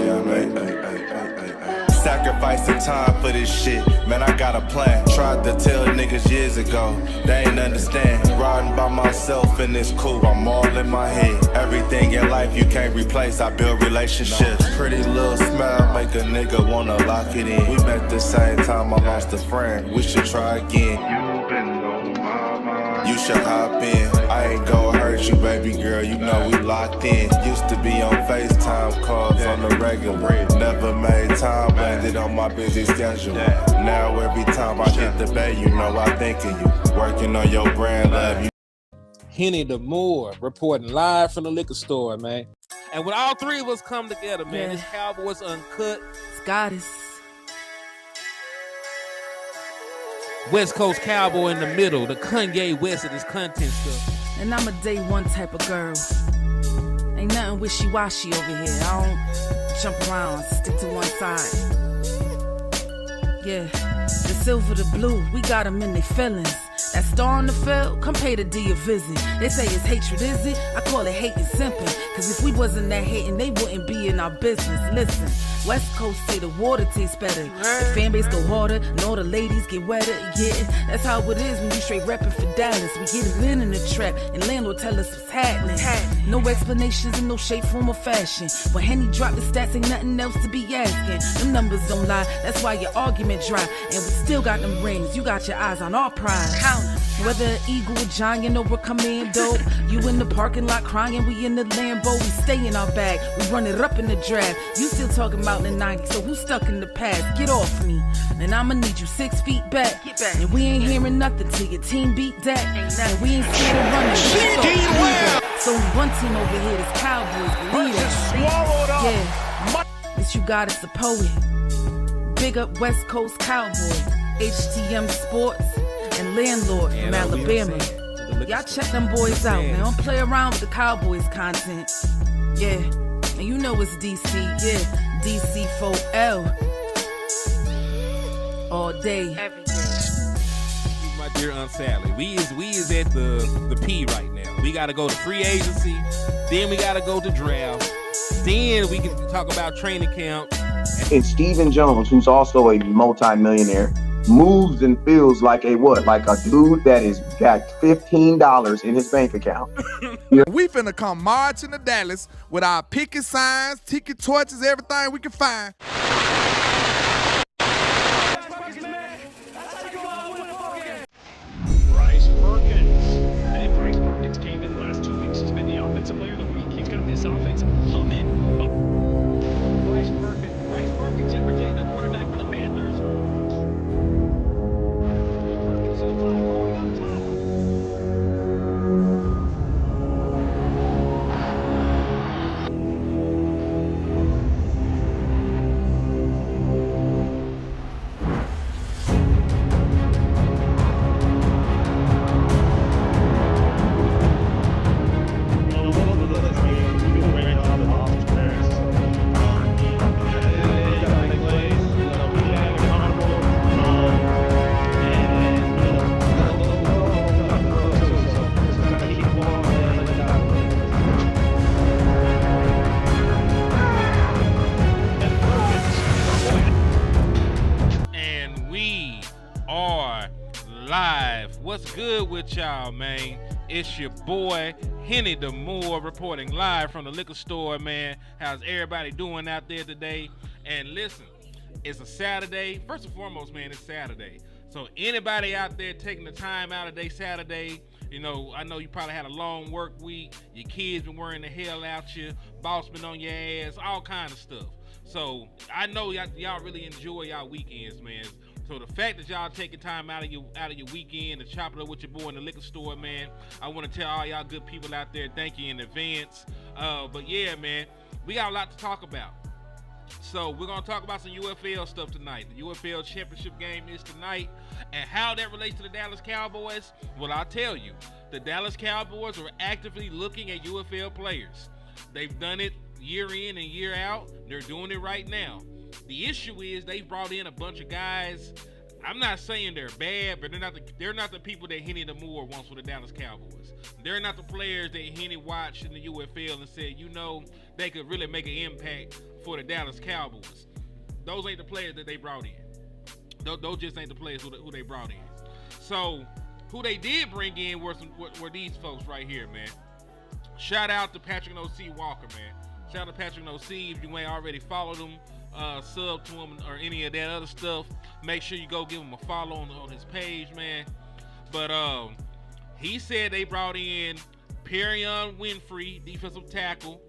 I make. Sacrificing time for this shit, man, I got a plan. Tried to tell niggas years ago, they ain't understand. Riding by myself and it's cool, I'm all in my head. Everything in life you can't replace, I build relationships. Pretty little smile make a nigga wanna lock it in. We met the same time I lost a friend, we should try again. You been on my mind, you should hop in. I ain't gon' hurt you, baby girl, you know we locked in. Used to be on FaceTime calls on the regular. Never made time, landed on my busy schedule. Now every time I hit the bay, you know I think of you. Working on your brand, love you. Henny the Moore reporting live from the liquor store, man. And when all three of us come together, man, it's Cowboys Uncut. Goddess. West Coast Cowboy in the middle, the Kanye West of this content stuff. And I'm a day one type of girl. Ain't nothing wishy-washy over here. I don't jump around, stick to one side. Yeah, the silver, the blue, we got them in their feelings. That star on the field, come pay the D a visit. They say it's hatred, is it? I call it hate and simping. Cause if we wasn't that hating, they wouldn't be in our business. Listen, West Coast say the water tastes better. The fan base go harder, and all the ladies get wetter. Yeah, that's how it is when you straight reppin' for Dallas. We get it in the trap, and landlord tell us what's happening. No explanations in no shape, form, or fashion. When Henny drop the stats, ain't nothing else to be asking. Them numbers don't lie, that's why your argument dry. And we still got them rings, you got your eyes on our prize. Whether an eagle, a giant, or a commando, you in the parking lot crying, we in the Lambo, we stay in our bag, we run it up in the draft. You still talking about the 90s, so who's stuck in the past? Get off me, and I'ma need you 6 feet back. And we ain't hearing nothing till your team beat that. And we ain't scared of running. It's only one team over here, it's Cowboys. Believe it. Yeah, this you got is a poet. Big up West Coast Cowboys, HTM Sports, and Landlord from Alabama. Y'all check them boys out, man. Don't play around with the Cowboys content. Yeah, and you know it's DC. Yeah, DC4L. All day, every day. My dear Aunt Sally, we is at the P right now. We gotta go to free agency, then we gotta go to draft, then we can talk about training camp. And Stephen Jones, who's also a multi-millionaire, moves and feels like a what? Like a dude that is got $15 in his bank account. We finna come marching to Dallas with our picket signs, ticket torches, everything we can find. Bryce Perkins. Hey, Bryce Perkins came in the last 2 weeks. He's been the offensive player of the week. He's gonna miss offensive. Bryce Perkins every day, the quarterback for the Panthers. What's good with y'all, man? It's your boy Henny the Moore reporting live from the liquor store, man. How's everybody doing out there today? And listen, it's a Saturday. First and foremost, man, it's Saturday. So anybody out there taking the time out of their Saturday, you know, I know you probably had a long work week. Your kids been worrying the hell out you. Boss been on your ass, all kind of stuff. So I know y'all really enjoy y'all weekends, man. So the fact that y'all taking time out of your weekend to chop it up with your boy in the liquor store, man, I want to tell all y'all good people out there, thank you in advance. But yeah, man, we got a lot to talk about. So we're going to talk about some UFL stuff tonight. The UFL championship game is tonight. And how that relates to the Dallas Cowboys, well, I'll tell you. The Dallas Cowboys are actively looking at UFL players. They've done it year in and year out. They're doing it right now. The issue is they've brought in a bunch of guys. I'm not saying they're bad, but they're not the people that Henny the Moore wants for the Dallas Cowboys. They're not the players that Henny watched in the UFL and said, you know, they could really make an impact for the Dallas Cowboys. Those ain't the players that they brought in. Those just ain't the players who they brought in. So who they did bring in were these folks right here, man. Shout out to Patrick and O.C. Walker, man. Shout out to Patrick and O.C. If you ain't already followed him, sub to him or any of that other stuff, make sure you go give him a follow on his page, man. But he said they brought in Perkins Winfrey, defensive tackle,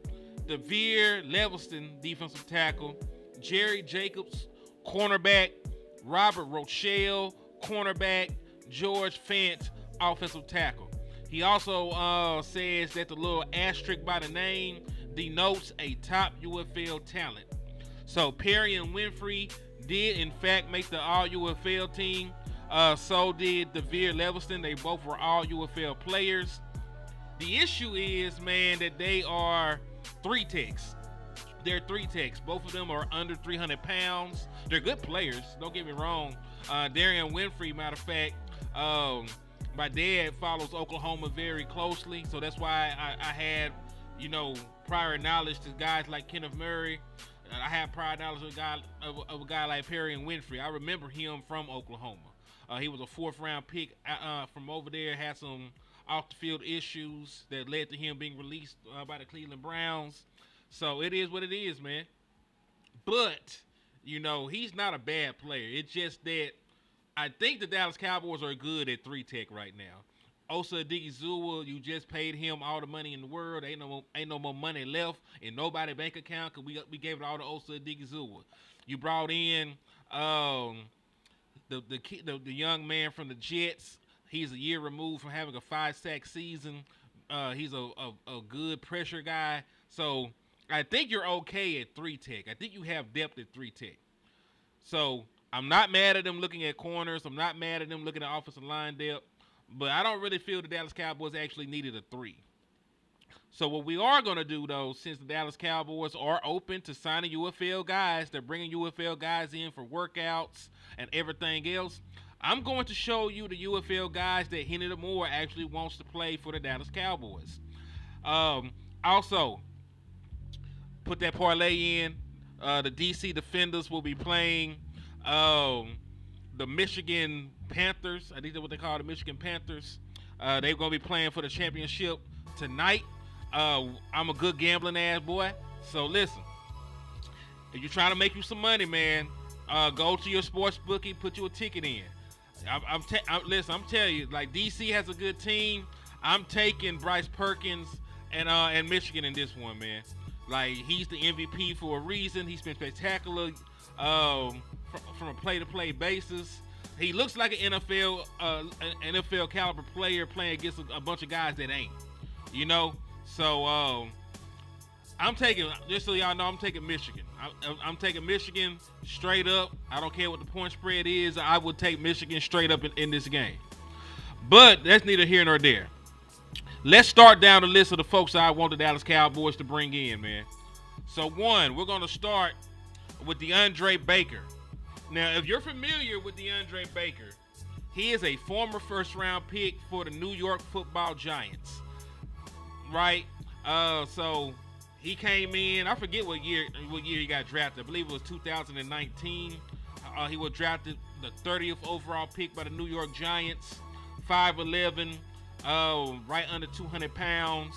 DeVere Leviston, defensive tackle, Jerry Jacobs, cornerback, Robert Rochelle, cornerback, George Fant, offensive tackle. He also says that the little asterisk by the name denotes a top UFL talent. So Perry and Winfrey did in fact make the all UFL team. So did DeVere Leviston. They both were all UFL players. The issue is, man, that they are 3 techs. They're 3 techs. Both of them are under 300 pounds. They're good players. Don't get me wrong. Darian Winfrey, matter of fact, my dad follows Oklahoma very closely, so that's why I had, prior knowledge to guys like Kenneth Murray. I had prior knowledge of a guy like Perry and Winfrey. I remember him from Oklahoma. He was a 4th-round pick from over there. Had some off-the-field issues that led to him being released by the Cleveland Browns. So it is what it is, man. But, he's not a bad player. It's just that I think the Dallas Cowboys are good at 3 tech right now. Osa Odighizuwa, you just paid him all the money in the world. Ain't no more money left in nobody's bank account because we gave it all to Osa Odighizuwa. You brought in the young man from the Jets. He's a year removed from having a 5-sack season. He's a good pressure guy. So I think you're okay at 3 tech. I think you have depth at 3 tech. So I'm not mad at them looking at corners. I'm not mad at them looking at offensive line depth. But I don't really feel the Dallas Cowboys actually needed a 3. So what we are going to do, though, since the Dallas Cowboys are open to signing UFL guys, they're bringing UFL guys in for workouts and everything else, I'm going to show you the UFL guys that Henny DeMoor actually wants to play for the Dallas Cowboys. Also, put that parlay in. The DC Defenders will be playing the Michigan Panthers. I think that's what they call the Michigan Panthers. They're going to be playing for the championship tonight. I'm a good gambling ass boy. So listen, if you're trying to make you some money, man, go to your sports bookie, put you a ticket in. I'm telling you, like, DC has a good team. I'm taking Bryce Perkins and Michigan in this one, man. Like, he's the MVP for a reason. He's been spectacular from a play-to-play basis. He looks like an NFL caliber player playing against a bunch of guys that ain't, So I'm taking, just so y'all know, I'm taking Michigan. I'm taking Michigan straight up. I don't care what the point spread is. I would take Michigan straight up in this game. But that's neither here nor there. Let's start down the list of the folks I want the Dallas Cowboys to bring in, man. So one, we're going to start with DeAndre Baker. Now, if you're familiar with DeAndre Baker, he is a former first-round pick for the New York Football Giants, right? So he came in. I forget what year he got drafted. I believe it was 2019. He was drafted the 30th overall pick by the New York Giants. 5'11", right under 200 pounds.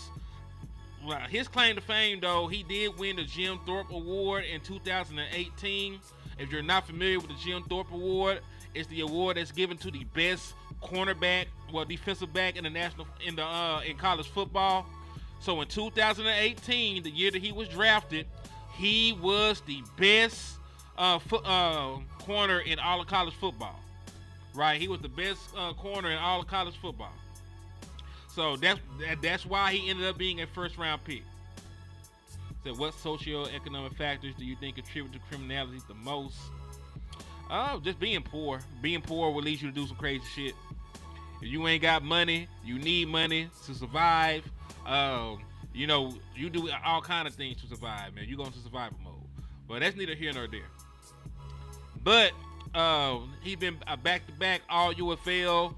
Well, his claim to fame, though, he did win the Jim Thorpe Award in 2018. If you're not familiar with the Jim Thorpe Award, it's the award that's given to the best cornerback, defensive back in in college football. So in 2018, the year that he was drafted, he was the best corner in all of college football. Right? He was the best corner in all of college football. So that's why he ended up being a first-round pick. So what socioeconomic factors do you think contribute to criminality the most? Just being poor. Being poor will lead you to do some crazy shit. If you ain't got money, you need money to survive. You do all kind of things to survive, man. You go into survival mode. But that's neither here nor there. But he's been a back-to-back all UFL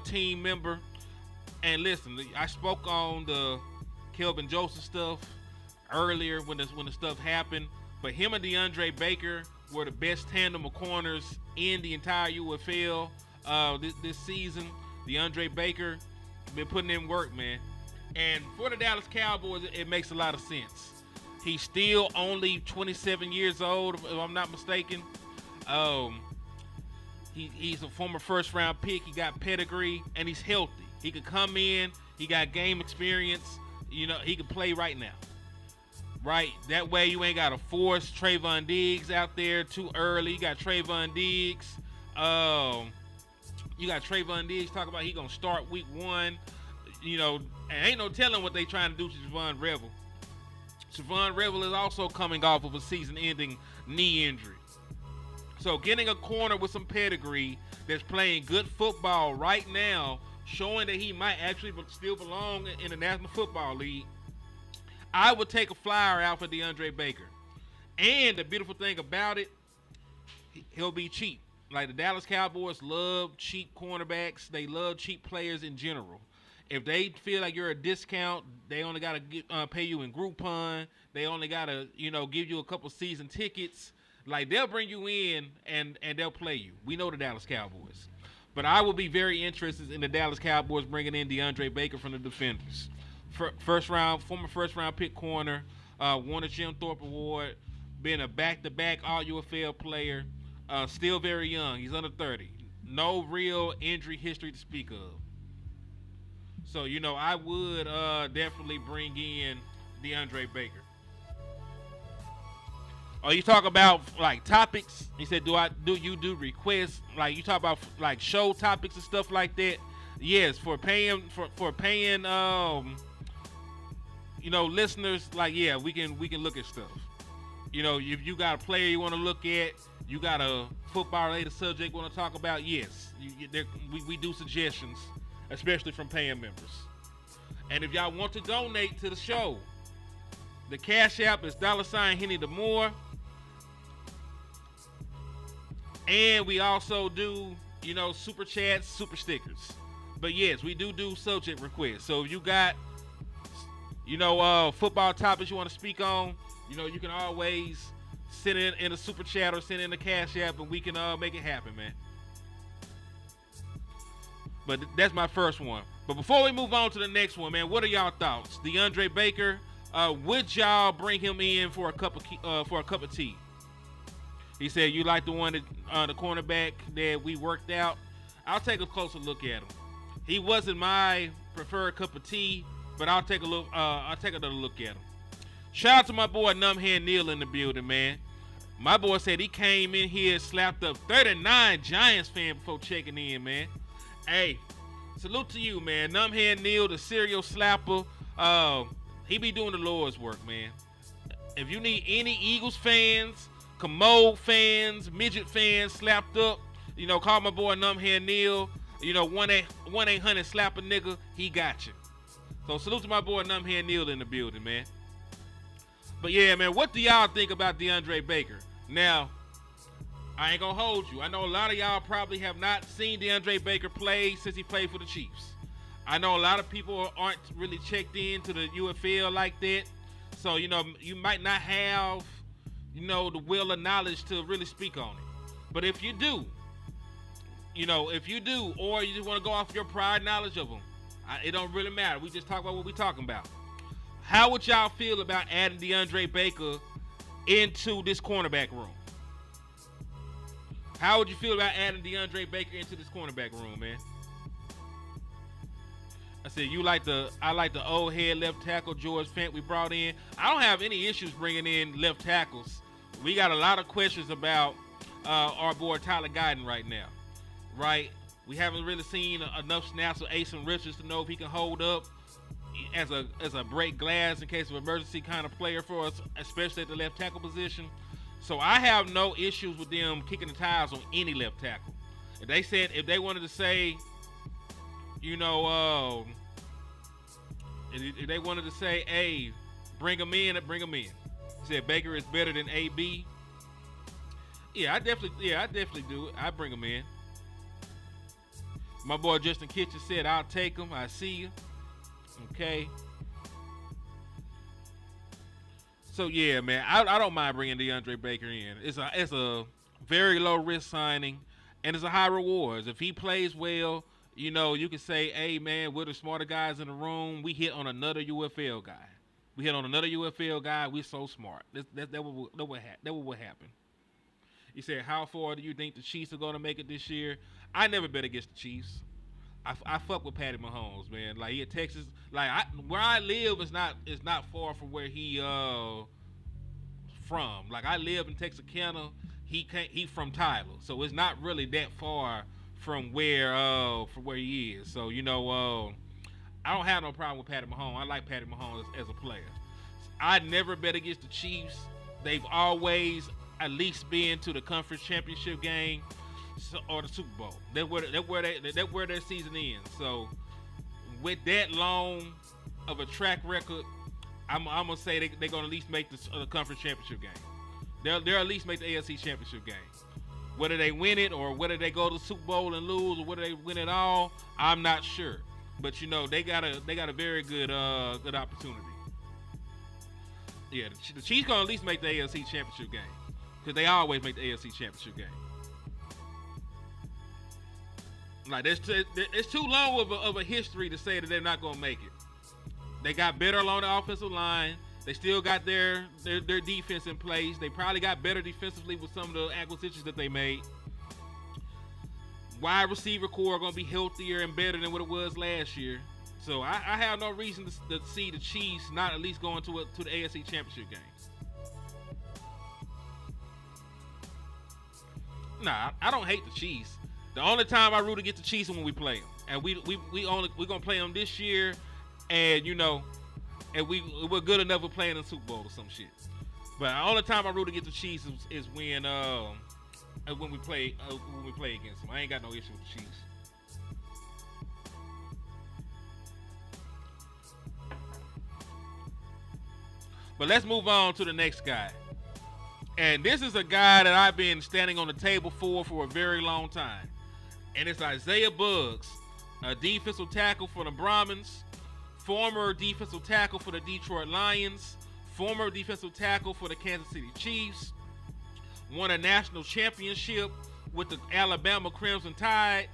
team member. And listen, I spoke on the Kelvin Joseph stuff earlier when the stuff happened. But him and DeAndre Baker were the best tandem of corners in the entire UFL this season. DeAndre Baker been putting in work, man. And for the Dallas Cowboys, it makes a lot of sense. He's still only 27 years old, if I'm not mistaken. He's a former first-round pick. He got pedigree, and he's healthy. He could come in. He got game experience. You know, he can play right now. Right? That way you ain't got to force Trayvon Diggs out there too early. You got Trayvon Diggs. Talk about he going to start week 1. You know, and ain't no telling what they trying to do to Javon Revel. Javon Revel is also coming off of a season-ending knee injury. So getting a corner with some pedigree that's playing good football right now, showing that he might actually still belong in the National Football League, I would take a flyer out for DeAndre Baker. And the beautiful thing about it, he'll be cheap. Like the Dallas Cowboys love cheap cornerbacks. They love cheap players in general. If they feel like you're a discount, they only got to pay you in Groupon. They only got to, give you a couple season tickets. Like, they'll bring you in and they'll play you. We know the Dallas Cowboys. But I would be very interested in the Dallas Cowboys bringing in DeAndre Baker from the Defenders. Former first-round pick corner, won a Jim Thorpe Award, been a back-to-back All-UFL player, still very young. He's under 30. No real injury history to speak of. So, I would definitely bring in DeAndre Baker. Oh, you talk about like topics? He said, do you do requests? Like you talk about like show topics and stuff like that? Yes, for paying listeners, like yeah, we can look at stuff. If you got a player you want to look at, you got a football related subject you want to talk about, yes, we do suggestions, especially from paying members. And if y'all want to donate to the show, the Cash App is $Henny the More. And we also do, super chats, super stickers. But yes, we do subject requests. So if you got, football topics you want to speak on, you can always send it in a super chat or send it in the Cash App and we can make it happen, man. But that's my first one. But before we move on to the next one, man, what are y'all thoughts? DeAndre Baker, would y'all bring him in for a cup of tea? He said, you like the one that the cornerback that we worked out? I'll take a closer look at him. He wasn't my preferred cup of tea, but I'll take another look at him. Shout out to my boy Numbhead Neal in the building, man. My boy said he came in here, slapped up 39 Giants fans before checking in, man. Hey, salute to you, man. Numbhead Neal, the serial slapper. He be doing the Lord's work, man. If you need any Eagles fans, Commode fans, midget fans slapped up, call my boy Numbhead Neal. 1-800 slap a nigga, he got you. So salute to my boy Numbhead Neal in the building, man. But yeah, man, what do y'all think about DeAndre Baker? Now, I ain't gonna hold you. I know a lot of y'all probably have not seen DeAndre Baker play since he played for the Chiefs. I know a lot of people aren't really checked into the UFL like that. So, you might not have, the will or knowledge to really speak on it. But if you do, or you just want to go off your prior knowledge of him, it don't really matter. We just talk about what we talking about. How would y'all feel about adding DeAndre Baker into this cornerback room? How would you feel about adding DeAndre Baker into this cornerback room, man? I said, I like the old head left tackle, George Fent, we brought in. I don't have any issues bringing in left tackles. We got a lot of questions about our boy Tyler Guyton right now, right? We haven't really seen enough snaps of Asen Richards to know if he can hold up as a break glass in case of emergency kind of player for us, especially at the left tackle position. So I have no issues with them kicking the tires on any left tackle. If they wanted to say, if they wanted to say, hey, bring him in, bring him in. He said Baker is better than AB. Yeah, I definitely do it. I bring him in. My boy Justin Kitchen said, I'll take him. I see you. Okay. So yeah, man, I don't mind bringing DeAndre Baker in. It's a very low risk signing, and it's a high rewards. If he plays well, you know, you can say, hey man, we're the smarter guys in the room. We hit on another UFL guy. We're so smart. That would happen. You said, how far do you think the Chiefs are going to make it this year? I never bet against the Chiefs. I fuck with Patty Mahomes, man. Like, he at Texas. Like, where I live is not far from where he from. Like, I live in Texarkana. He from Tyler, so it's not really that far from where he is. So, you know, I don't have no problem with Patty Mahomes. I like Patty Mahomes as a player. I never bet against the Chiefs. They've always at least been to the conference championship game or the Super Bowl. That's where their season ends. So with that long of a track record, I'm gonna say they're gonna at least make the conference championship game. They'll at least make the AFC championship game. Whether they win it or whether they go to the Super Bowl and lose or whether they win it all, I'm not sure. But you know, they got a very good opportunity. Yeah, the Chiefs gonna at least make the AFC championship game because they always make the AFC championship game. Like, it's too long of a history to say that they're not gonna make it. They got better along the offensive line. They still got their defense in place. They probably got better defensively with some of the acquisitions that they made. Wide receiver core are going to be healthier and better than what it was last year. So I have no reason to see the Chiefs not at least going to the AFC Championship game. Nah, I don't hate the Chiefs. The only time I root against the Chiefs is when we play them, and we're gonna play them this year, and you know, and we're good enough for playing in the Super Bowl or some shit. But the only time I root against the Chiefs is when we play against them. I ain't got no issue with the Chiefs. But let's move on to the next guy. And this is a guy that I've been standing on the table for a very long time. And it's Isaiah Buggs, a defensive tackle for the Brahmins, former defensive tackle for the Detroit Lions, former defensive tackle for the Kansas City Chiefs, won a national championship with the Alabama Crimson Tide,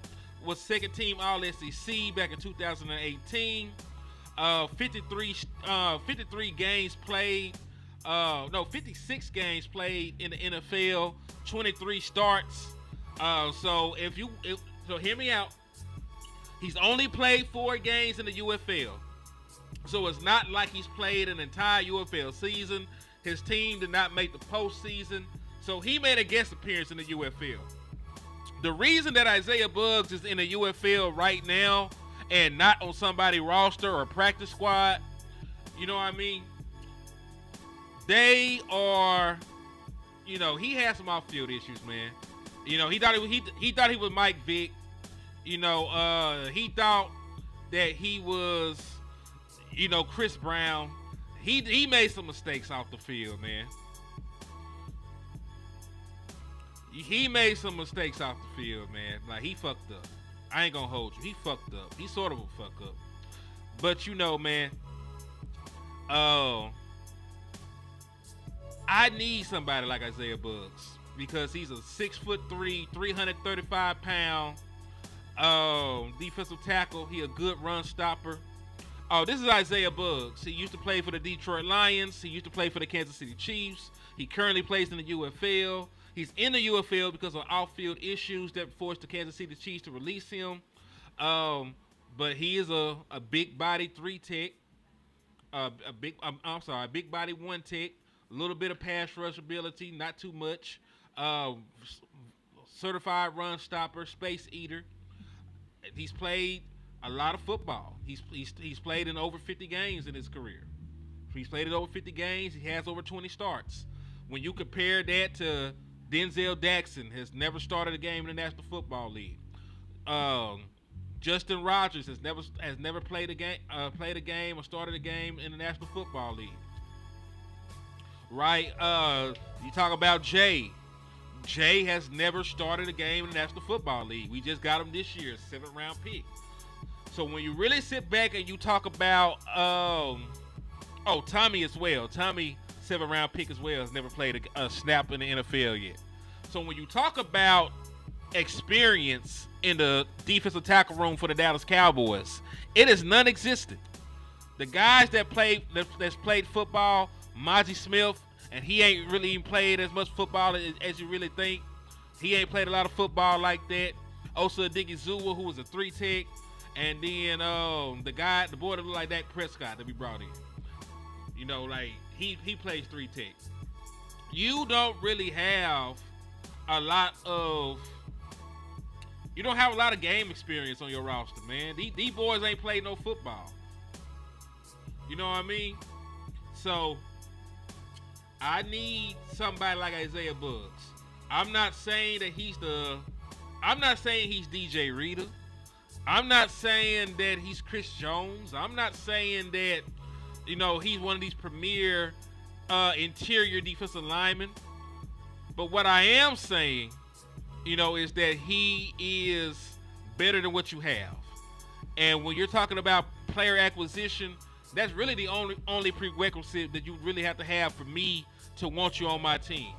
was second team All-SEC back in 2018. 53 games played. 56 games played in the NFL, 23 starts. So hear me out. He's only played 4 games in the UFL. So it's not like he's played an entire UFL season. His team did not make the postseason. So he made a guest appearance in the UFL. The reason that Isaiah Buggs is in the UFL right now and not on somebody's roster or practice squad, you know what I mean? They are, you know, he has some off-field issues, man. You know, he thought he was Mike Vick. You know, he thought that he was, you know, Chris Brown. He made some mistakes off the field, man. He made some mistakes off the field, man. Like, he fucked up. I ain't gonna hold you. He fucked up. He sort of a fuck up. But, you know, man, I need somebody like Isaiah Buggs because he's a 6'3", 335-pound defensive tackle. He a good run stopper. Oh, this is Isaiah Buggs. He used to play for the Detroit Lions. He used to play for the Kansas City Chiefs. He currently plays in the UFL. He's in the UFL because of off-field issues that forced the Kansas City Chiefs to release him. But he is a big body 3 tech. A big body 1 tech. A little bit of pass rush ability, not too much. Certified run stopper, space eater. He's played a lot of football. He's played in over 50 games in his career. He's played in over 50 games. He has over 20 starts. When you compare that to Denzel Jackson, has never started a game in the National Football League. Justin Rogers has never played a game or started a game in the National Football League. Right? You talk about Jay. Jay has never started a game in the National Football League. We just got him this year, 7th round pick. So when you really sit back and you talk about, Tommy as well. Tommy 7th-round pick as well, has never played a snap in the NFL yet. So when you talk about experience in the defensive tackle room for the Dallas Cowboys, it is non-existent. The guys that's played football, Mozzie Smith, and he ain't really even played as much football as you really think. He ain't played a lot of football like that. Osa Odigizua, who was a 3-tech, and then the boy that looked like Dak Prescott that we brought in. You know, like he plays 3-tech. You don't really have a lot of game experience on your roster, man. These boys ain't played no football. You know what I mean? So I need somebody like Isaiah Buggs. I'm not saying he's DJ Reader. I'm not saying that he's Chris Jones. I'm not saying that, you know, he's one of these premier interior defensive linemen. But what I am saying, you know, is that he is better than what you have. And when you're talking about player acquisition, that's really the only prerequisite that you really have to have for me to want you on my team.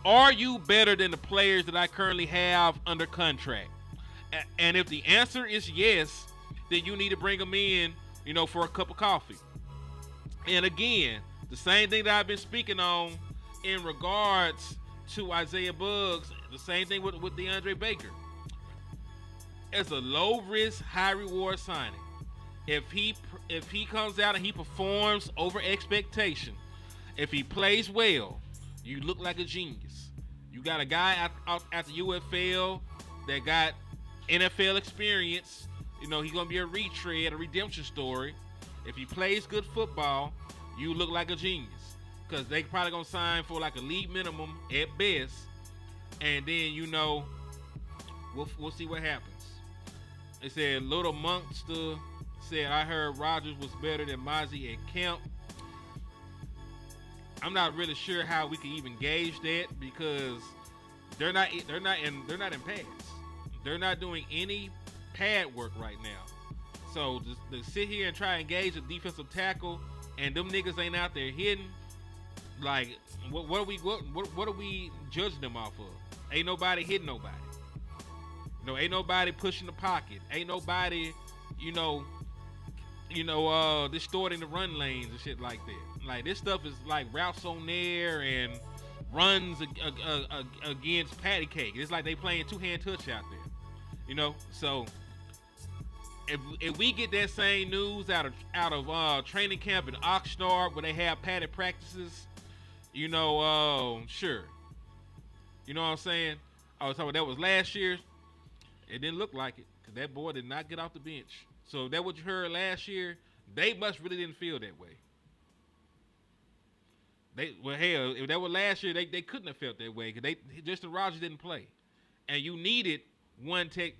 Are you better than the players that I currently have under contract? And if the answer is yes, then you need to bring them in, you know, for a cup of coffee. And again, the same thing that I've been speaking on in regards to Isaiah Buggs, the same thing with DeAndre Baker. It's a low risk, high reward signing. If he comes out and he performs over expectation, if he plays well, you look like a genius. You got a guy out at the UFL that got NFL experience. You know, he's going to be a retread, a redemption story. If he plays good football, you look like a genius. Because they probably going to sign for like a league minimum at best. And then, you know, we'll see what happens. They said Little Monkster said, I heard Rodgers was better than Mozzie at camp. I'm not really sure how we can even gauge that because they're not in pads. They're not doing any pad work right now. So to sit here and try and gauge a defensive tackle and them niggas ain't out there hitting, like what are we judging them off of? Ain't nobody hitting nobody. You know, ain't nobody pushing the pocket. Ain't nobody, distorting the run lanes and shit like that. Like this stuff is like routes on there and runs against patty cake. It's like they playing two-hand touch out there. You know, so if we get that same news out of training camp in Oxnard where they have padded practices, sure. You know what I'm saying? I was talking about that was last year. It didn't look like it because that boy did not get off the bench. So that what you heard last year, they must really didn't feel that way. If that was last year, they couldn't have felt that way because Justin Rogers didn't play, and you needed one tech.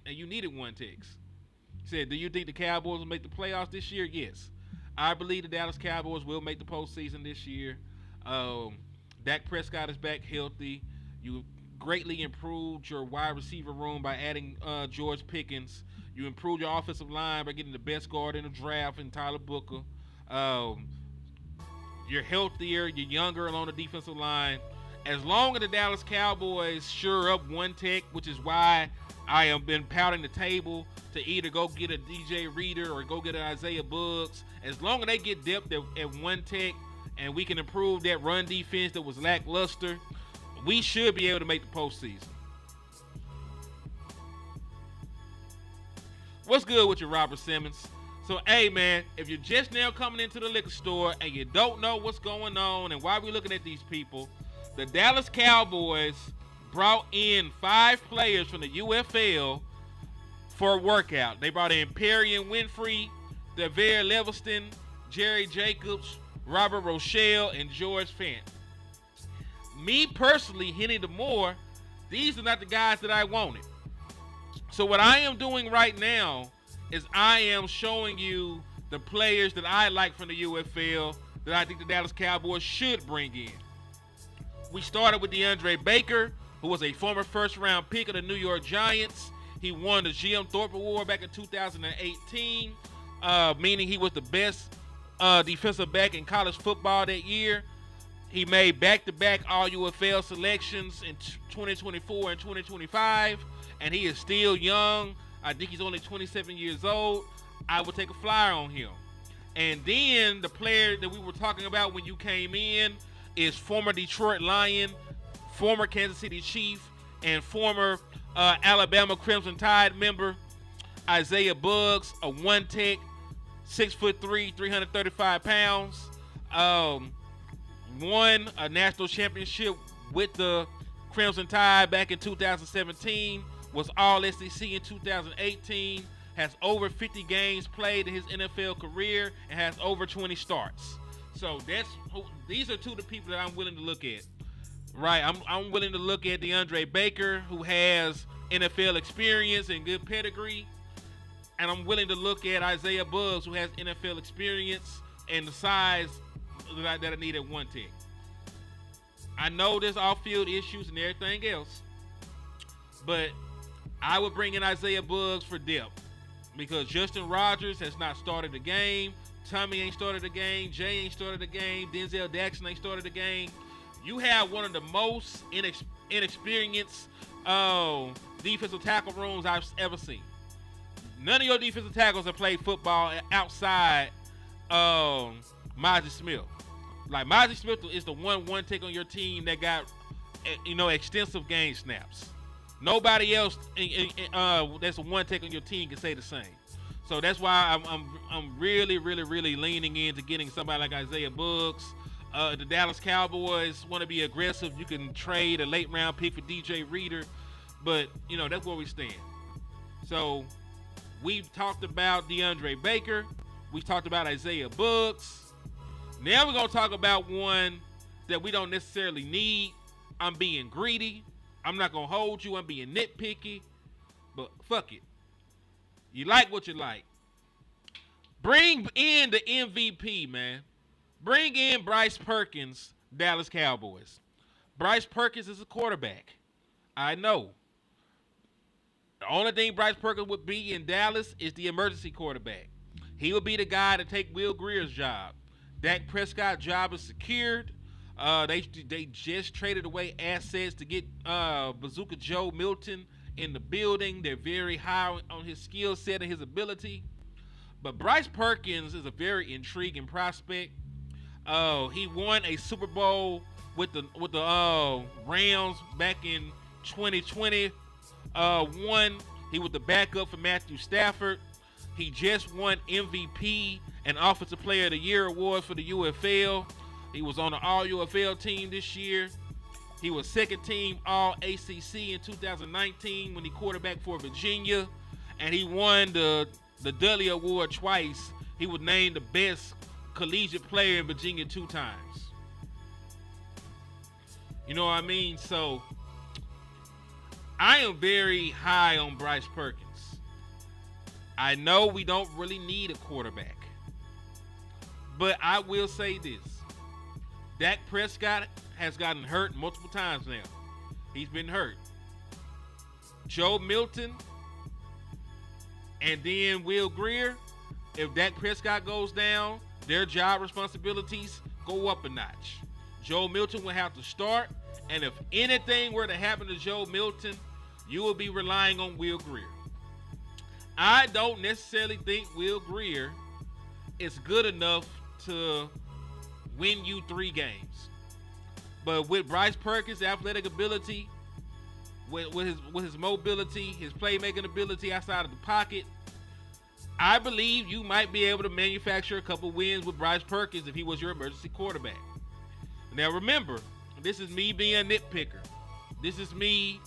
Said, do you think the Cowboys will make the playoffs this year? Yes, I believe the Dallas Cowboys will make the postseason this year. Dak Prescott is back healthy. You greatly improved your wide receiver room by adding George Perkins. You improved your offensive line by getting the best guard in the draft in Tyler Booker. You're healthier. You're younger along the defensive line. As long as the Dallas Cowboys sure up one tech, which is why I have been pounding the table to either go get a DJ Reader or go get an Isaiah Buggs. As long as they get depth at one tech and we can improve that run defense that was lackluster, we should be able to make the postseason. What's good with you, Robert Simmons? So, hey, man, if you're just now coming into the liquor store and you don't know what's going on and why we're looking at these people, the Dallas Cowboys brought in 5 players from the UFL for a workout. They brought in Perry and Winfrey, Devere Leviston, Jerry Jacobs, Robert Rochelle, and George Fant. Me personally, Henny DeMoore, these are not the guys that I wanted. So what I am doing right now is I am showing you the players that I like from the UFL that I think the Dallas Cowboys should bring in. We started with DeAndre Baker, who was a former first-round pick of the New York Giants. He won the GM Thorpe Award back in 2018, meaning he was the best defensive back in college football that year. He made back-to-back all UFL selections in 2024 and 2025, and he is still young. I think he's only 27 years old. I would take a flyer on him. And then the player that we were talking about when you came in is former Detroit Lion, former Kansas City Chief, and former Alabama Crimson Tide member Isaiah Buggs, a one-tech, 6'3", 335 pounds. Won a national championship with the Crimson Tide back in 2017. Was all SEC in 2018. Has over 50 games played in his NFL career and has over 20 starts. So these are two of the people that I'm willing to look at. Right, I'm willing to look at DeAndre Baker, who has NFL experience and good pedigree, and I'm willing to look at Isaiah Buggs, who has NFL experience and the size that I need at one tick. I know there's off-field issues and everything else, but I would bring in Isaiah Buggs for depth because Justin Rogers has not started the game. Tommy ain't started the game. Jay ain't started the game. Denzel Jackson ain't started the game. You have one of the most inexperienced defensive tackle rooms I've ever seen. None of your defensive tackles have played football outside Mozzie Smith. Like, Mozzie Smith is the one take on your team that got, extensive game snaps. Nobody else that's a one take on your team can say the same. So that's why I'm really, really, really leaning into getting somebody like Isaiah Buggs. The Dallas Cowboys want to be aggressive. You can trade a late round pick for DJ Reader, but that's where we stand. So we've talked about DeAndre Baker. We've talked about Isaiah Buggs. Now we're gonna talk about one that we don't necessarily need. I'm being greedy. I'm not gonna hold you. I'm being nitpicky, but fuck it. You like what you like. Bring in the MVP, man. Bring in Bryce Perkins, Dallas Cowboys. Bryce Perkins is a quarterback. I know. The only thing Bryce Perkins would be in Dallas is the emergency quarterback. He would be the guy to take Will Greer's job. Dak Prescott's job is secured. They just traded away assets to get Bazooka Joe Milton in the building. They're very high on his skill set and his ability. But Bryce Perkins is a very intriguing prospect. He won a Super Bowl with the Rams back in 2020. He was the backup for Matthew Stafford. He just won MVP and Offensive Player of the Year award for the UFL. He was on the All-UFL team this year. He was second team All-ACC in 2019 when he quarterbacked for Virginia. And he won the Dudley Award twice. He was named the best collegiate player in Virginia 2 times. You know what I mean? So I am very high on Bryce Perkins. I know we don't really need a quarterback. But I will say this. Dak Prescott has gotten hurt multiple times now. He's been hurt. Joe Milton and then Will Greer, if Dak Prescott goes down, their job responsibilities go up a notch. Joe Milton will have to start, and if anything were to happen to Joe Milton, you will be relying on Will Greer. I don't necessarily think Will Greer is good enough to win you 3 games. But with Bryce Perkins' athletic ability, with his mobility, his playmaking ability outside of the pocket, I believe you might be able to manufacture a couple wins with Bryce Perkins if he was your emergency quarterback. Now remember, this is me being a nitpicker. This is me,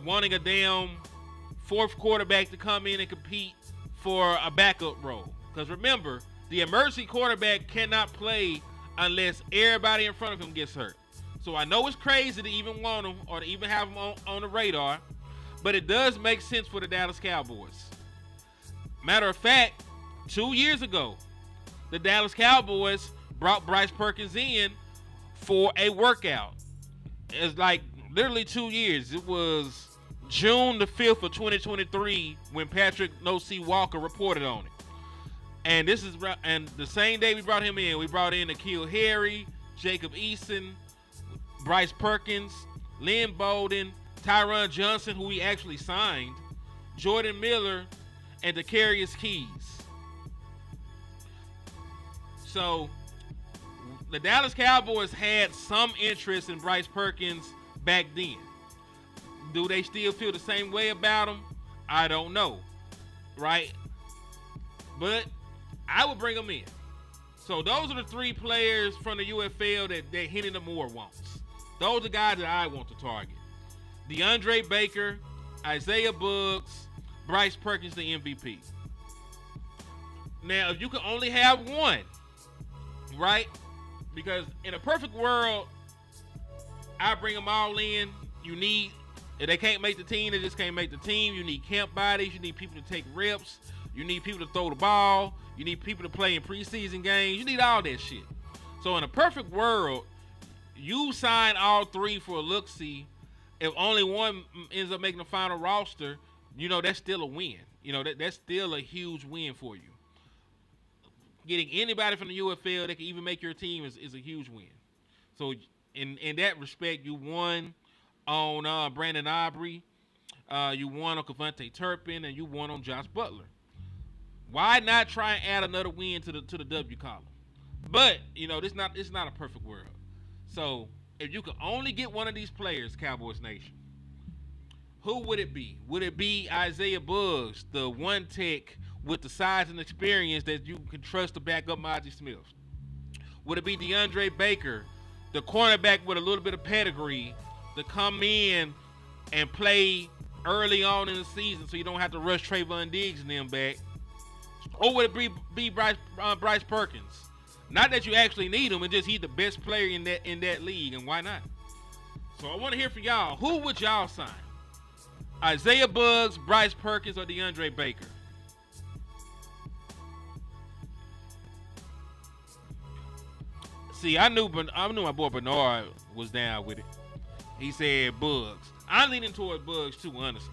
wanting a damn 4th quarterback to come in and compete for a backup role. Because remember, the emergency quarterback cannot play unless everybody in front of him gets hurt. So I know it's crazy to even want him or to even have him on the radar, but it does make sense for the Dallas Cowboys. Matter of fact, 2 years ago, the Dallas Cowboys brought Bryce Perkins in for a workout. It's like literally 2 years. It was June the 5th of 2023 when Patrick No C Walker reported on it. And the same day we brought him in, we brought in N'Keal Harry, Jacob Eason, Bryce Perkins, Lynn Bolden, Tyron Johnson, who he actually signed, Jordan Miller, and Decarius Keys. So the Dallas Cowboys had some interest in Bryce Perkins back then. Do they still feel the same way about him? I don't know, right? But I would bring him in. So those are the 3 players from the UFL that Henny the Moore wants. Those are the guys that I want to target. DeAndre Baker, Isaiah Buggs, Bryce Perkins, the MVP. Now, if you could only have one, right? Because in a perfect world, I bring them all in. If they can't make the team, they just can't make the team. You need camp bodies. You need people to take reps. You need people to throw the ball. You need people to play in preseason games. You need all that shit. So in a perfect world, you sign all 3 for a look-see. If only one ends up making the final roster, that's still a win. That's still a huge win for you. Getting anybody from the UFL that can even make your team is a huge win. So in that respect, you won on Brandon Aubrey, you won on Cavante Turpin, and you won on Josh Butler. Why not try and add another win to the W column? But it's not a perfect world. So if you could only get one of these players, Cowboys Nation, who would it be? Would it be Isaiah Buggs, the one tech with the size and experience that you can trust to back up Maji Smith? Would it be DeAndre Baker, the cornerback with a little bit of pedigree, to come in and play early on in the season so you don't have to rush Trayvon Diggs and them back? Or would it be Bryce Perkins? Not that you actually need him, it's just he's the best player in that league, and why not? So I want to hear from y'all. Who would y'all sign? Isaiah Buggs, Bryce Perkins, or DeAndre Baker? See, I knew my boy Bernard was down with it. He said Buggs. I'm leaning toward Buggs too, honestly.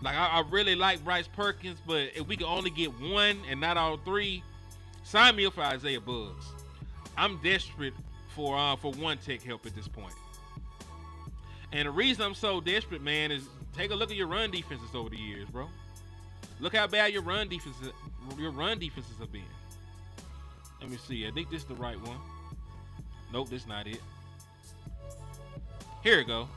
Like I really like Bryce Perkins, but if we can only get one and not all 3, sign me up for Isaiah Buggs. I'm desperate for one tech help at this point. And the reason I'm so desperate, man, is take a look at your run defenses over the years, bro. Look how bad your run defenses have been. Let me see. I think this is the right one. Nope, this is not it. Here we go.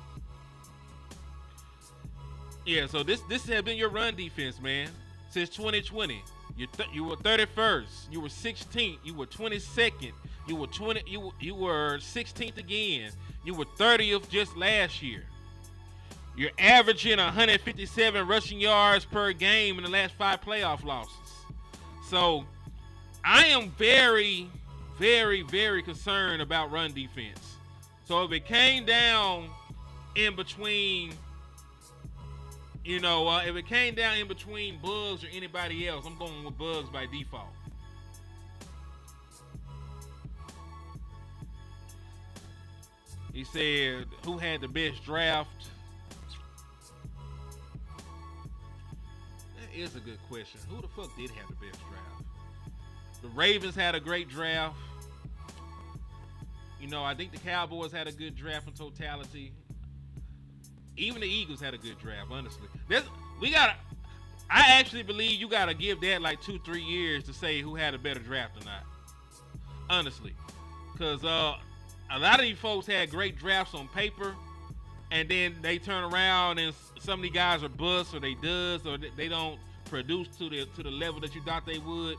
Yeah, so this has been your run defense, man, since 2020. You were 31st. You were 16th. You were 22nd. You were 20. You were 16th again. You were 30th just last year. You're averaging 157 rushing yards per game in the last 5 playoff losses. So I am very, very, very concerned about run defense. So if it came down in between, if it came down in between Buggs or anybody else, I'm going with Buggs by default. He said, who had the best draft? That is a good question. Who the fuck did have the best draft? The Ravens had a great draft. I think the Cowboys had a good draft in totality. Even the Eagles had a good draft, honestly. I actually believe you gotta give that like 2-3 years to say who had a better draft or not. Honestly. Because a lot of these folks had great drafts on paper, and then they turn around and some of these guys are busts or they does or they don't produce to the level that you thought they would.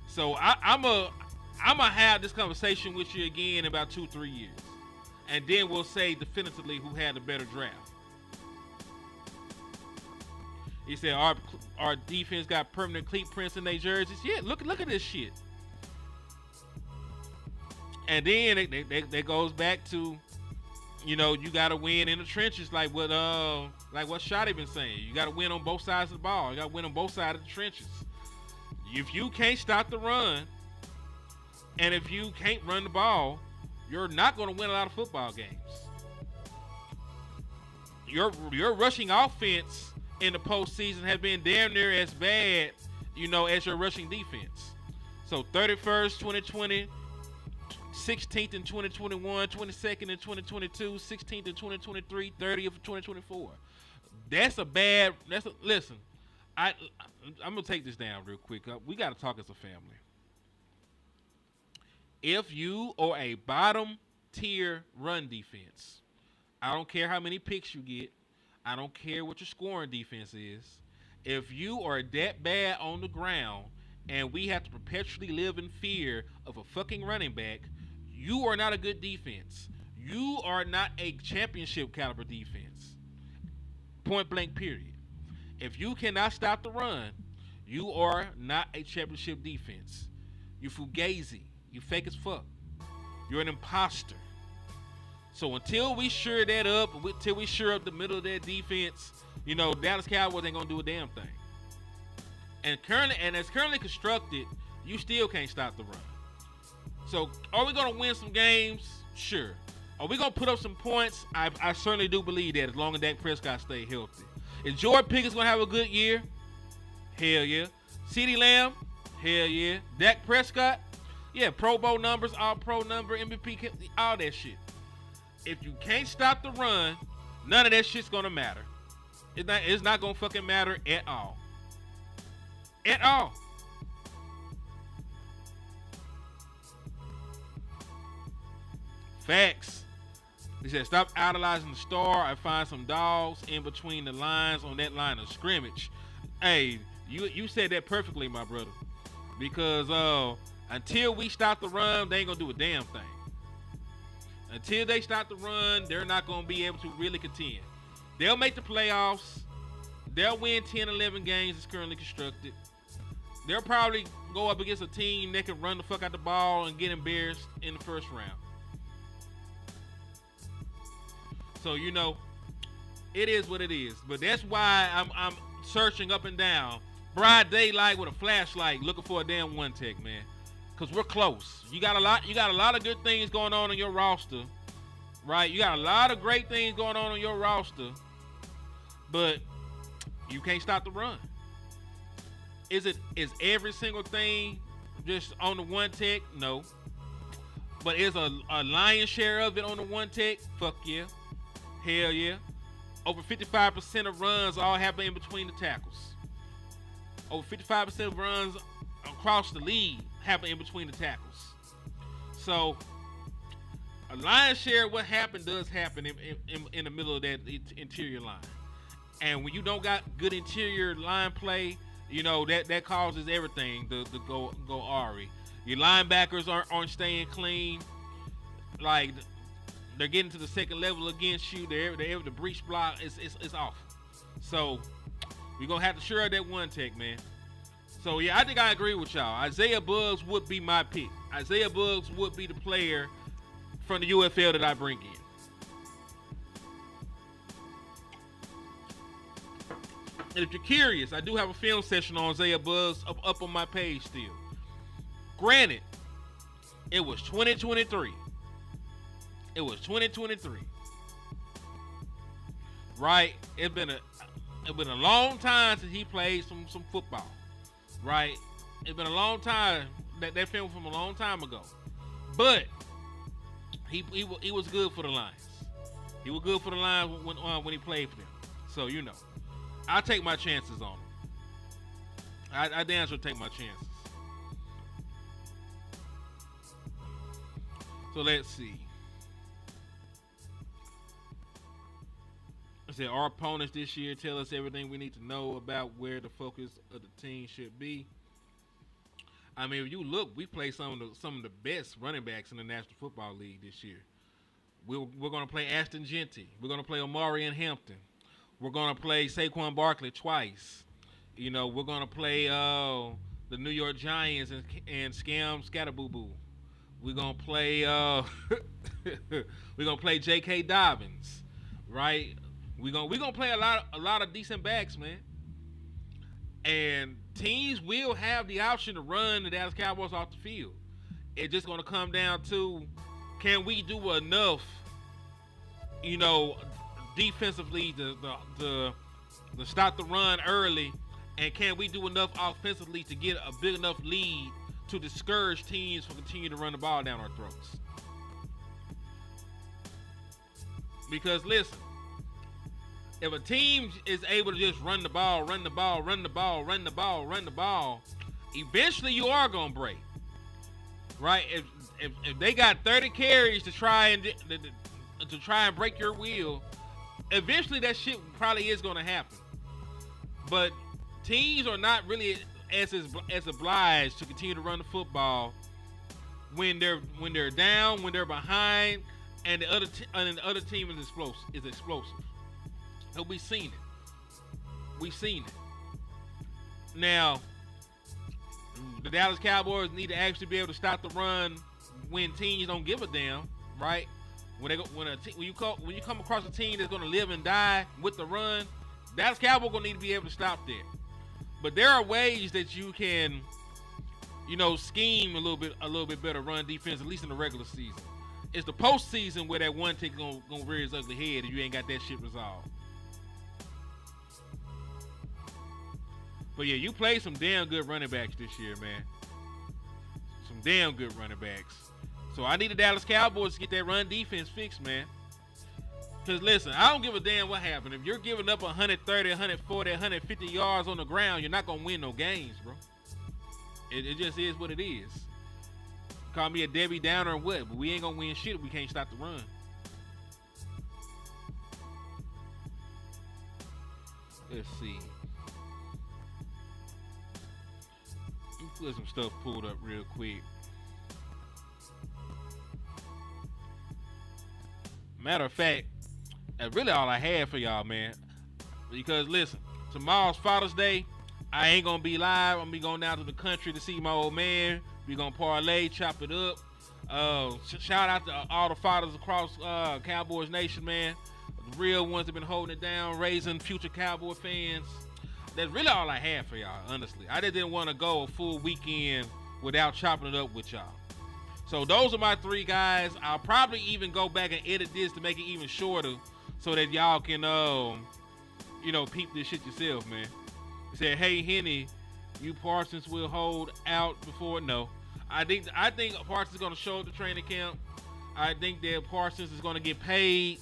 So I'm gonna have this conversation with you again in about 2-3 years, and then we'll say definitively who had the better draft. He said our defense got permanent cleat prints in their jerseys. Yeah, look at this shit. And then that goes back to, you got to win in the trenches, like what Shotty been saying. You got to win on both sides of the ball. You got to win on both sides of the trenches. If you can't stop the run, and if you can't run the ball, you're not going to win a lot of football games. Your rushing offense in the postseason has been damn near as bad, as your rushing defense. So 31st, 2020, 16th in 2021, 22nd in 2022, 16th in 2023, 30th in 2024. Listen, I'm going to take this down real quick. We got to talk as a family. If you are a bottom tier run defense, I don't care how many picks you get. I don't care what your scoring defense is. If you are that bad on the ground and we have to perpetually live in fear of a fucking running back, you are not a good defense. You are not a championship caliber defense. Point blank, period. If you cannot stop the run, you are not a championship defense. You fugazi. You fake as fuck. You're an imposter. So until we shore that up, until we shore up the middle of that defense, Dallas Cowboys ain't gonna do a damn thing. And as currently constructed, you still can't stop the run. So are we gonna win some games? Sure. Are we gonna put up some points? I certainly do believe that, as long as Dak Prescott stay healthy. Is Jordan Pickens gonna have a good year? Hell yeah. CeeDee Lamb? Hell yeah. Dak Prescott? Yeah, Pro Bowl numbers, all pro number, MVP, all that shit. If you can't stop the run, none of that shit's gonna matter. It's not gonna fucking matter at all. At all. Facts. He said, stop idolizing the star and find some dogs in between the lines on that line of scrimmage. Hey, you said that perfectly, my brother. Because until we stop the run, they ain't gonna do a damn thing. Until they stop the run, they're not gonna be able to really contend. They'll make the playoffs. They'll win 10, 11 games as currently constructed. They'll probably go up against a team that can run the fuck out the ball and get embarrassed in the first round. So, it is what it is. But that's why I'm searching up and down, broad daylight with a flashlight, looking for a damn one tech, man. Because we're close. You got a lot of good things going on in your roster, right? You got a lot of great things going on in your roster, but you can't stop the run. Is every single thing just on the one tech? No. But is a lion's share of it on the one tech? Fuck yeah. Hell yeah. Over 55% of runs all happen in between the tackles. Over 55% of runs across the league happen in between the tackles. So a lion's share of what happened does happen in the middle of that interior line. And when you don't got good interior line play, that causes everything to go awry. Your linebackers aren't staying clean. Like, they're getting to the second level against you. They're able to breach block. It's off. So we're gonna have to share that one tech, man. So yeah, I think I agree with y'all. Isaiah Buggs would be my pick. Isaiah Buggs would be the player from the UFL that I bring in. And if you're curious, I do have a film session on Isaiah Buggs up on my page still. Granted, it was 2023. It was 2023. Right? It's been a long time since he played some football. Right? It's been a long time. That film from a long time ago. But he was good for the Lions. He was good for the Lions when he played for them. So I take my chances on him. I damn sure take my chances. So let's see. I said our opponents this year tell us everything we need to know about where the focus of the team should be. I mean, if you look, we play some of the best running backs in the National Football League this year. We're going to play Ashton Genty. We're going to play Omari and Hampton. We're going to play Saquon Barkley twice. We're going to play the New York Giants and Scam Scatterboo. We're going to play J.K. Dobbins, right? We're gonna play a lot of decent backs, man. And teams will have the option to run the Dallas Cowboys off the field. It's just gonna come down to, can we do enough, defensively to stop the run early, and can we do enough offensively to get a big enough lead to discourage teams from continuing to run the ball down our throats? Because listen, if a team is able to just run the ball, eventually you are gonna break, right? If they got 30 carries to try and break your will, eventually that shit probably is gonna happen. But teams are not really as obliged to continue to run the football when they're down, when they're behind, and the other team is explosive. So we've seen it. Now, the Dallas Cowboys need to actually be able to stop the run when teams don't give a damn, right? When you come across a team that's gonna live and die with the run, Dallas Cowboys gonna need to be able to stop that. But there are ways that you can, scheme a little bit better run defense, at least in the regular season. It's the postseason where that one thing gonna rear its ugly head if you ain't got that shit resolved. But yeah, you played some damn good running backs this year, man. Some damn good running backs. So I need the Dallas Cowboys to get that run defense fixed, man. Because listen, I don't give a damn what happened. If you're giving up 130, 140, 150 yards on the ground, you're not going to win no games, bro. It just is what it is. Call me a Debbie Downer or what, but we ain't going to win shit if we can't stop the run. Let's see. Let me get some stuff pulled up real quick. Matter of fact, that's really all I have for y'all, man. Because listen, tomorrow's Father's Day. I ain't gonna be live. I'm gonna be going down to the country to see my old man. We gonna parlay, chop it up. Shout out to all the fathers across Cowboys Nation, man. The real ones that been holding it down, raising future Cowboy fans. That's really all I have for y'all, honestly. I just didn't want to go a full weekend without chopping it up with y'all. So those are my three guys. I'll probably even go back and edit this to make it even shorter so that y'all can, peep this shit yourself, man. He said, hey, Henny, you Parsons will hold out before? No. I think Parsons is going to show up to training camp. I think that Parsons is going to get paid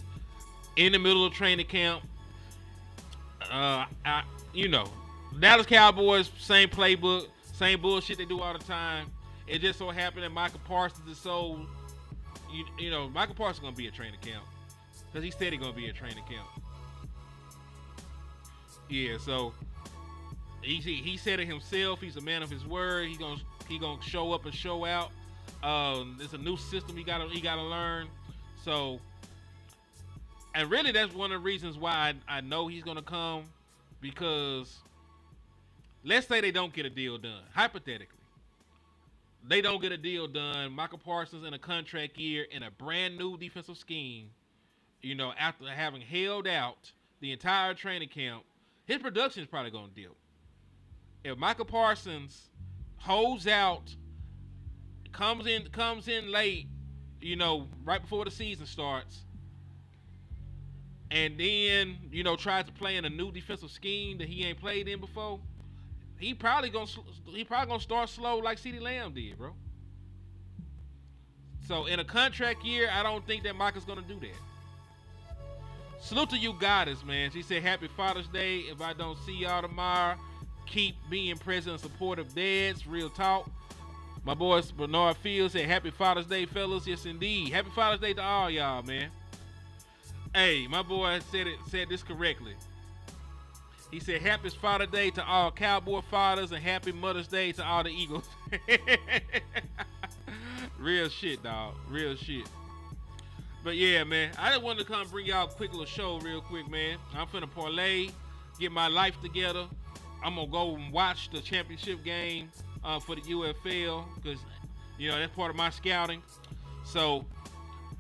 in the middle of training camp. Dallas Cowboys, same playbook, same bullshit they do all the time. It just so happened that Michael Parsons is so, Michael Parsons is going to be at training camp. Because he said he's going to be at training camp. Yeah, so he said it himself. He's a man of his word. He's gonna show up and show out. It's a new system he gotta learn. So, and really that's one of the reasons why I know he's gonna come, because let's say they don't get a deal done. Hypothetically, they don't get a deal done. Michael Parsons in a contract year in a brand new defensive scheme. After having held out the entire training camp, his production is probably gonna dip. If Michael Parsons holds out, comes in late, right before the season starts, and then, tries to play in a new defensive scheme that he ain't played in before, he probably gonna start slow like CeeDee Lamb did, bro. So in a contract year, I don't think that Michael's gonna do that. Salute to you goddess, man. She said, happy Father's Day. If I don't see y'all tomorrow, keep being present and supportive dads. Real talk. My boy Bernard Fields said, happy Father's Day, fellas. Yes, indeed. Happy Father's Day to all y'all, man. Hey, my boy said this correctly. He said, happy Father's Day to all Cowboy fathers and happy Mother's Day to all the Eagles. Real shit, dog. Real shit. But yeah, man, I just wanted to come bring y'all a quick little show real quick, man. I'm finna parlay, get my life together. I'm gonna go and watch the championship game for the UFL, because that's part of my scouting. So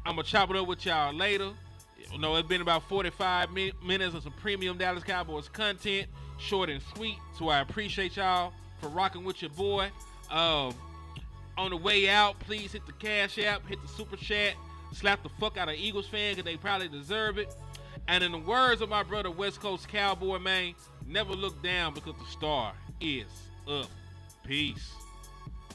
I'm gonna chop it up with y'all later. It's been about 45 minutes of some premium Dallas Cowboys content, short and sweet. So I appreciate y'all for rocking with your boy. On the way out, please hit the Cash App, hit the Super Chat, slap the fuck out of Eagles fan, because they probably deserve it. And in the words of my brother West Coast Cowboy, man, never look down because the star is up. Peace.